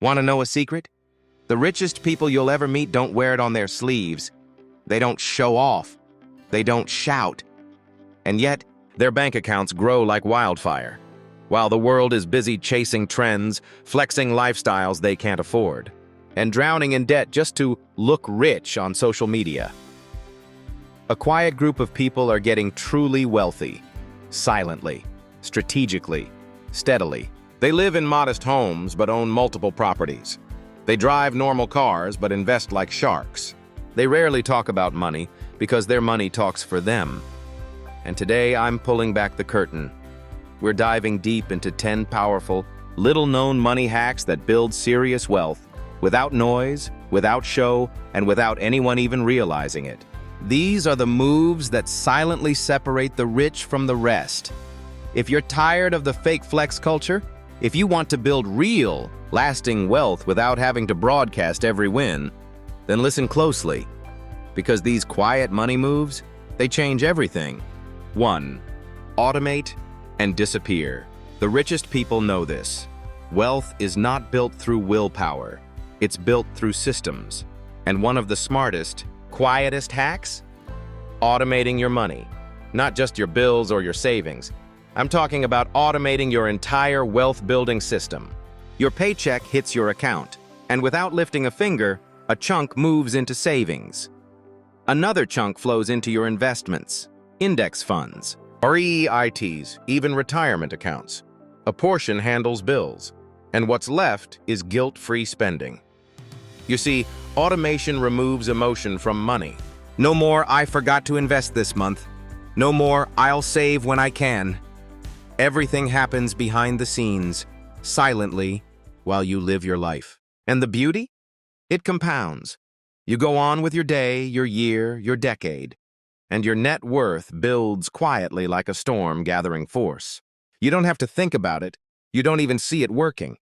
Want to know a secret? The richest people you'll ever meet don't wear it on their sleeves. They don't show off. They don't shout. And yet, their bank accounts grow like wildfire, while the world is busy chasing trends, flexing lifestyles they can't afford, and drowning in debt just to look rich on social media. A quiet group of people are getting truly wealthy, silently, strategically, steadily. They live in modest homes but own multiple properties. They drive normal cars but invest like sharks. They rarely talk about money because their money talks for them. And today I'm pulling back the curtain. We're diving deep into 10 powerful, little-known money hacks that build serious wealth without noise, without show, and without anyone even realizing it. These are the moves that silently separate the rich from the rest. If you're tired of the fake flex culture, if you want to build real, lasting wealth without having to broadcast every win, then listen closely, because these quiet money moves, they change everything. 1. Automate and disappear. The richest people know this. Wealth is not built through willpower. It's built through systems. And one of the smartest, quietest hacks? Automating your money. Not just your bills or your savings. I'm talking about automating your entire wealth-building system. Your paycheck hits your account, and without lifting a finger, a chunk moves into savings. Another chunk flows into your investments, index funds, REITs, even retirement accounts. A portion handles bills, and what's left is guilt-free spending. You see, automation removes emotion from money. No more, "I forgot to invest this month." No more, "I'll save when I can." Everything happens behind the scenes, silently, while you live your life. And the beauty? It compounds. You go on with your day, your year, your decade, and your net worth builds quietly like a storm gathering force. You don't have to think about it. You don't even see it working.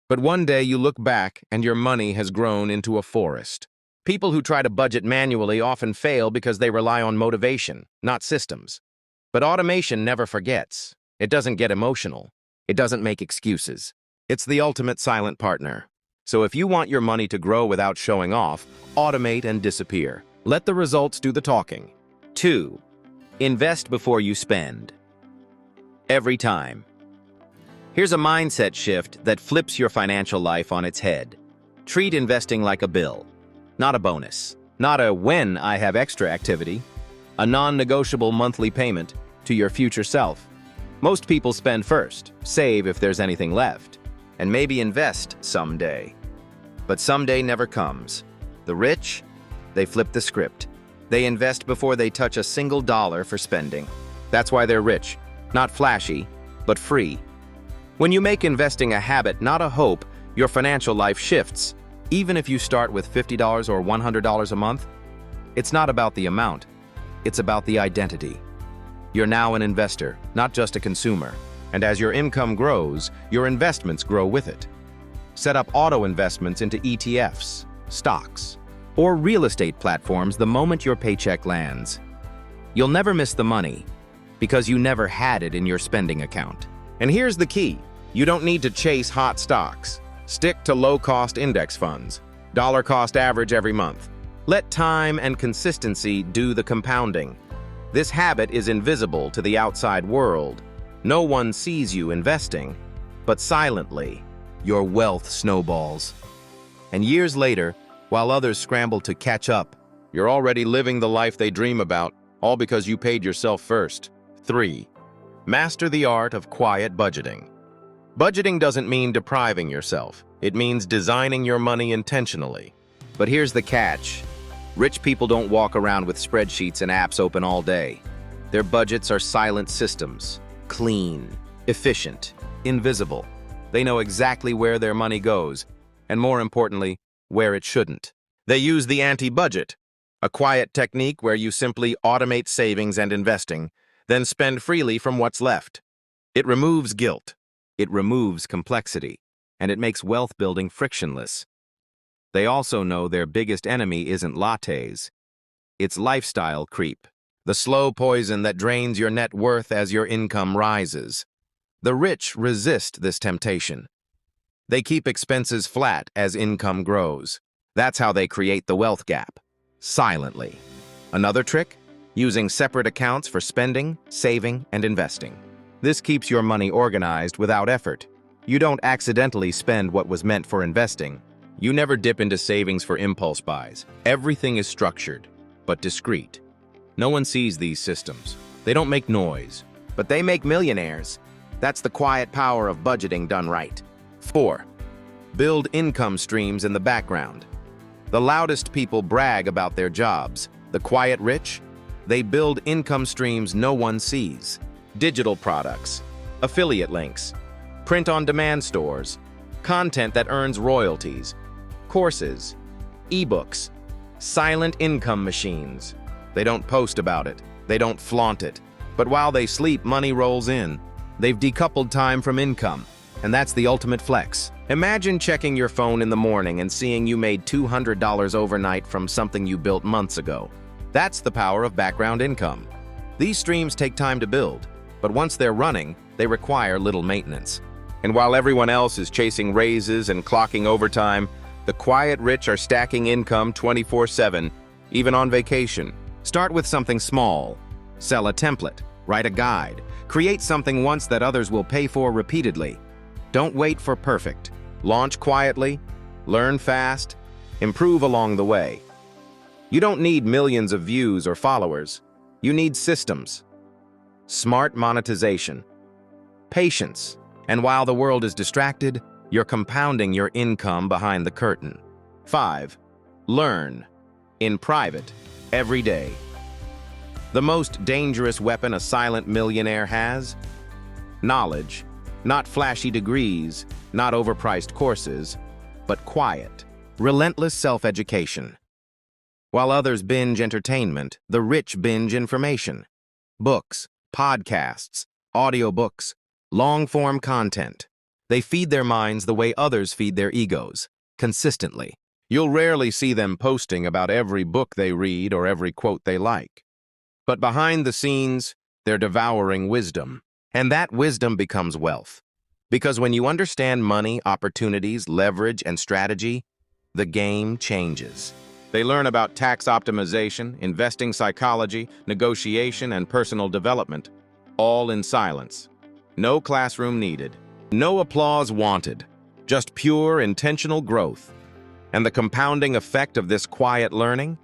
But one day you look back and your money has grown into a forest. People who try to budget manually often fail because they rely on motivation, not systems. But automation never forgets. It doesn't get emotional. It doesn't make excuses. It's the ultimate silent partner. So if you want your money to grow without showing off, automate and disappear. Let the results do the talking. 2. Invest before you spend. Every time. Here's a mindset shift that flips your financial life on its head. Treat investing like a bill, not a bonus, not a "when I have extra" activity, a non-negotiable monthly payment to your future self. Most people spend first, save if there's anything left, and maybe invest someday. But someday never comes. The rich, they flip the script. They invest before they touch a single dollar for spending. That's why they're rich, not flashy, but free. When you make investing a habit, not a hope, your financial life shifts. Even if you start with $50 or $100 a month, it's not about the amount. It's about the identity. You're now an investor, not just a consumer. And as your income grows, your investments grow with it. Set up auto investments into ETFs, stocks, or real estate platforms the moment your paycheck lands. You'll never miss the money because you never had it in your spending account. And here's the key. You don't need to chase hot stocks. Stick to low-cost index funds, dollar-cost average every month. Let time and consistency do the compounding. This habit is invisible to the outside world. No one sees you investing, but silently, your wealth snowballs. And years later, while others scramble to catch up, you're already living the life they dream about, all because you paid yourself first. 3. Master the art of quiet budgeting. Budgeting doesn't mean depriving yourself. It means designing your money intentionally. But here's the catch. Rich people don't walk around with spreadsheets and apps open all day. Their budgets are silent systems, clean, efficient, invisible. They know exactly where their money goes, and more importantly, where it shouldn't. They use the anti-budget, a quiet technique where you simply automate savings and investing, then spend freely from what's left. It removes guilt, it removes complexity, and it makes wealth building frictionless. They also know their biggest enemy isn't lattes. It's lifestyle creep, the slow poison that drains your net worth as your income rises. The rich resist this temptation. They keep expenses flat as income grows. That's how they create the wealth gap. Silently. Another trick? Using separate accounts for spending, saving, and investing. This keeps your money organized without effort. You don't accidentally spend what was meant for investing. You never dip into savings for impulse buys. Everything is structured, but discreet. No one sees these systems. They don't make noise, but they make millionaires. That's the quiet power of budgeting done right. 4. Build income streams in the background. The loudest people brag about their jobs. The quiet rich? They build income streams no one sees. Digital products, affiliate links, print-on-demand stores, content that earns royalties, courses, ebooks, silent income machines. They don't post about it. They don't flaunt it. But while they sleep, money rolls in. They've decoupled time from income, and that's the ultimate flex. Imagine checking your phone in the morning and seeing you made $200 overnight from something you built months ago. That's the power of background income. These streams take time to build, but once they're running, they require little maintenance. And while everyone else is chasing raises and clocking overtime, the quiet rich are stacking income 24/7, even on vacation. Start with something small. Sell a template, write a guide, create something once that others will pay for repeatedly. Don't wait for perfect. Launch quietly, learn fast, improve along the way. You don't need millions of views or followers. You need systems, smart monetization, patience, and while the world is distracted, you're compounding your income behind the curtain. 5. Learn in private every day. The most dangerous weapon a silent millionaire has? Knowledge. Not flashy degrees, not overpriced courses, but quiet, relentless self-education. While others binge entertainment, the rich binge information. Books, podcasts, audiobooks, long-form content. They feed their minds the way others feed their egos, consistently. You'll rarely see them posting about every book they read or every quote they like. But behind the scenes, they're devouring wisdom. And that wisdom becomes wealth. Because when you understand money, opportunities, leverage, and strategy, the game changes. They learn about tax optimization, investing psychology, negotiation, and personal development, all in silence. No classroom needed. No applause wanted. Just pure, intentional growth. And the compounding effect of this quiet learning?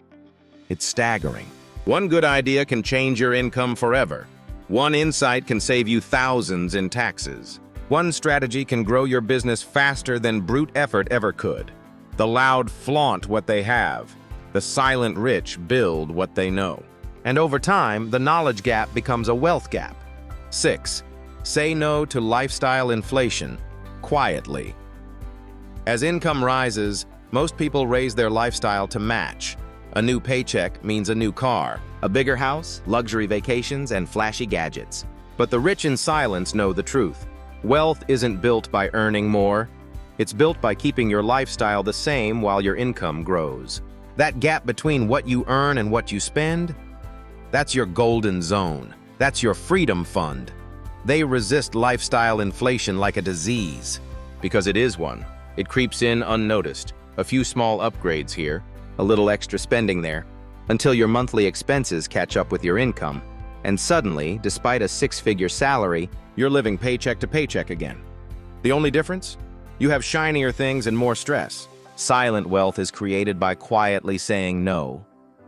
It's staggering. One good idea can change your income forever. One insight can save you thousands in taxes. One strategy can grow your business faster than brute effort ever could. The loud flaunt what they have. The silent rich build what they know. And over time, the knowledge gap becomes a wealth gap. 6. Say no to lifestyle inflation quietly. As income rises, most people raise their lifestyle to match. A new paycheck means a new car, a bigger house, luxury vacations, and flashy gadgets. But the rich in silence know the truth. Wealth isn't built by earning more. It's built by keeping your lifestyle the same while your income grows. That gap between what you earn and what you spend, that's your golden zone. That's your freedom fund. They resist lifestyle inflation like a disease, because it is one. It creeps in unnoticed. A few small upgrades here, a little extra spending there, until your monthly expenses catch up with your income, and suddenly, despite a six-figure salary, you're living paycheck to paycheck again. The only difference? You have shinier things and more stress. Silent wealth is created by quietly saying no.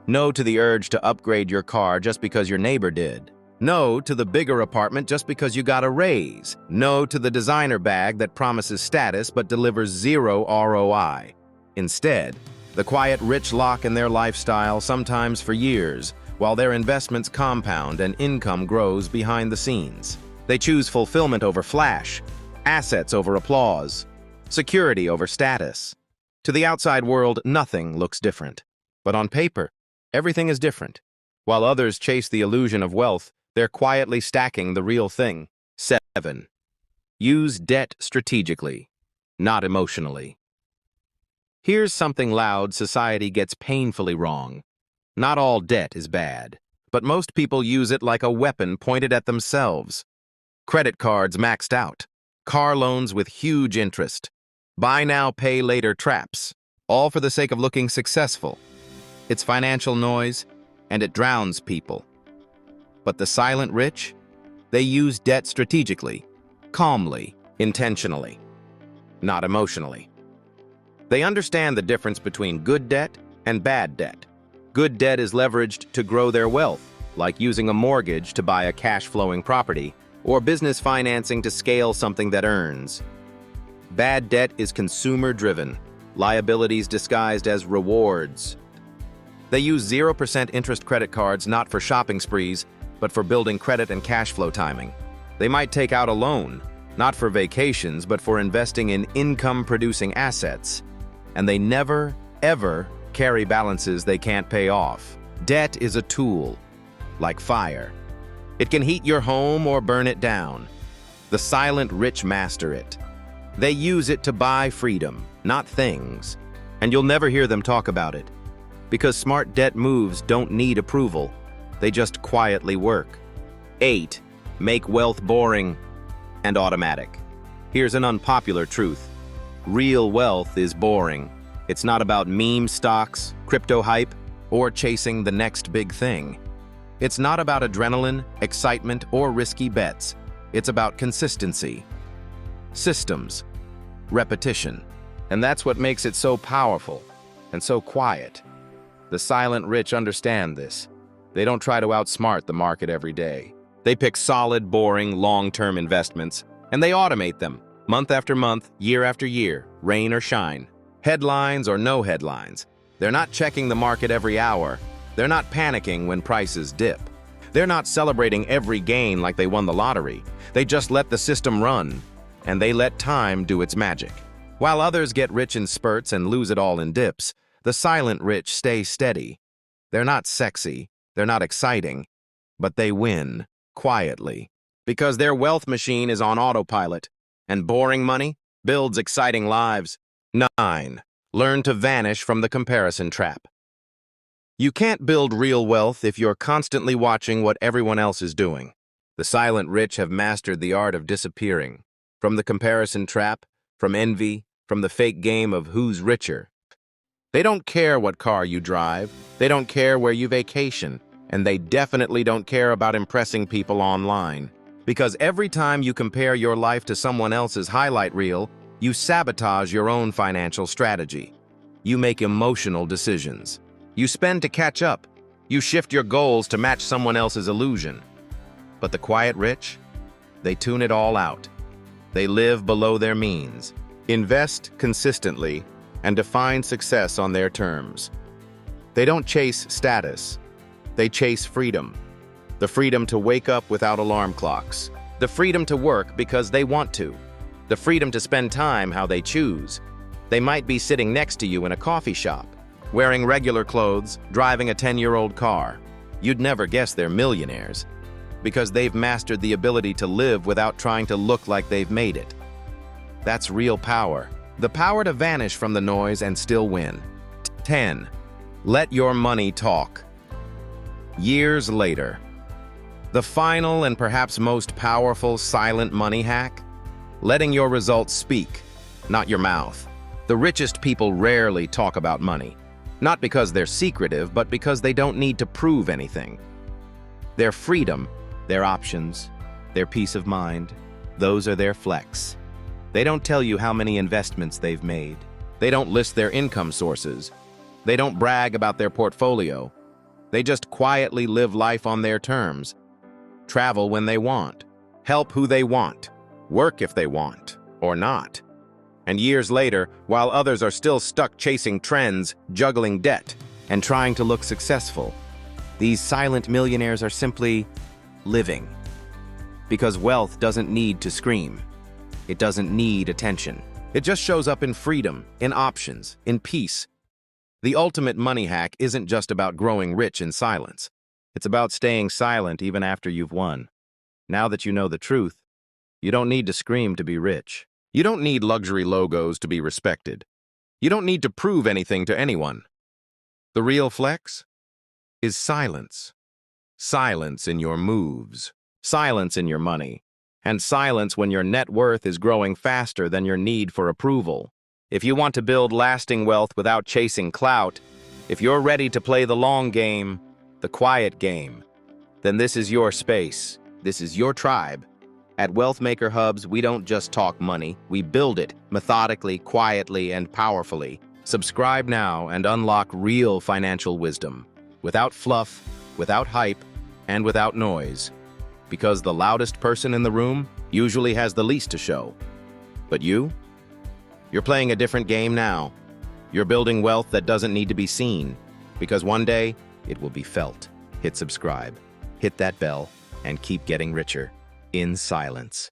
No to the urge to upgrade your car just because your neighbor did. No to the bigger apartment just because you got a raise. No to the designer bag that promises status but delivers zero ROI. Instead, the quiet rich lock in their lifestyle, sometimes for years, while their investments compound and income grows behind the scenes. They choose fulfillment over flash, assets over applause, security over status. To the outside world, nothing looks different. But on paper, everything is different. While others chase the illusion of wealth, they're quietly stacking the real thing. 7. Use debt strategically, not emotionally. Here's something loud society gets painfully wrong. Not all debt is bad, but most people use it like a weapon pointed at themselves. Credit cards maxed out, car loans with huge interest, Buy now, pay later traps, all for the sake of looking successful. It's financial noise, and it drowns people. But the silent rich? They use debt strategically, calmly, intentionally, not emotionally. They understand the difference between good debt and bad debt. Good debt is leveraged to grow their wealth, like using a mortgage to buy a cash-flowing property, or business financing to scale something that earns. Bad debt is consumer-driven, liabilities disguised as rewards. They use 0% interest credit cards not for shopping sprees, but for building credit and cash flow timing. They might take out a loan, not for vacations, but for investing in income-producing assets. And they never, ever carry balances they can't pay off. Debt is a tool, like fire. It can heat your home or burn it down. The silent rich master it. They use it to buy freedom, not things. And you'll never hear them talk about it. Because smart debt moves don't need approval. They just quietly work. 8. Make wealth boring and automatic. Here's an unpopular truth. Real wealth is boring. It's not about meme stocks, crypto hype, or chasing the next big thing. It's not about adrenaline, excitement, or risky bets. It's about consistency, systems, repetition. And that's what makes it so powerful and so quiet. The silent rich understand this. They don't try to outsmart the market every day. They pick solid, boring, long-term investments, and they automate them, month after month, year after year, rain or shine. Headlines or no headlines. They're not checking the market every hour. They're not panicking when prices dip. They're not celebrating every gain like they won the lottery. They just let the system run, and they let time do its magic. While others get rich in spurts and lose it all in dips, the silent rich stay steady. They're not sexy, they're not exciting, but they win, quietly. Because their wealth machine is on autopilot, and boring money builds exciting lives. 9. Learn to vanish from the comparison trap. You can't build real wealth if you're constantly watching what everyone else is doing. The silent rich have mastered the art of disappearing. From the comparison trap, from envy, from the fake game of who's richer. They don't care what car you drive, they don't care where you vacation, and they definitely don't care about impressing people online. Because every time you compare your life to someone else's highlight reel, you sabotage your own financial strategy. You make emotional decisions. You spend to catch up. You shift your goals to match someone else's illusion. But the quiet rich? They tune it all out. They live below their means, invest consistently, and define success on their terms. They don't chase status. They chase freedom. The freedom to wake up without alarm clocks. The freedom to work because they want to. The freedom to spend time how they choose. They might be sitting next to you in a coffee shop, wearing regular clothes, driving a 10-year-old car. You'd never guess they're millionaires, because they've mastered the ability to live without trying to look like they've made it. That's real power. The power to vanish from the noise and still win. 10. Let your money talk. Years later. The final and perhaps most powerful silent money hack? Letting your results speak, not your mouth. The richest people rarely talk about money. Not because they're secretive, but because they don't need to prove anything. Their freedom, their options, their peace of mind, those are their flex. They don't tell you how many investments they've made. They don't list their income sources. They don't brag about their portfolio. They just quietly live life on their terms. Travel when they want. Help who they want. Work if they want, or not. And years later, while others are still stuck chasing trends, juggling debt, and trying to look successful, these silent millionaires are simply living. Because wealth doesn't need to scream. It doesn't need attention. It just shows up in freedom, in options, in peace. The ultimate money hack isn't just about growing rich in silence. It's about staying silent even after you've won. Now that you know the truth, you don't need to scream to be rich. You don't need luxury logos to be respected. You don't need to prove anything to anyone. The real flex is silence. Silence in your moves. Silence in your money. And silence when your net worth is growing faster than your need for approval. If you want to build lasting wealth without chasing clout, if you're ready to play the long game, the quiet game, then this is your space. This is your tribe. At Wealthmaker Hubs, we don't just talk money, we build it methodically, quietly, and powerfully. Subscribe now and unlock real financial wisdom, without fluff, without hype, and without noise. Because the loudest person in the room usually has the least to show. But you? You're playing a different game now. You're building wealth that doesn't need to be seen, because one day it will be felt. Hit subscribe, hit that bell, and keep getting richer in silence.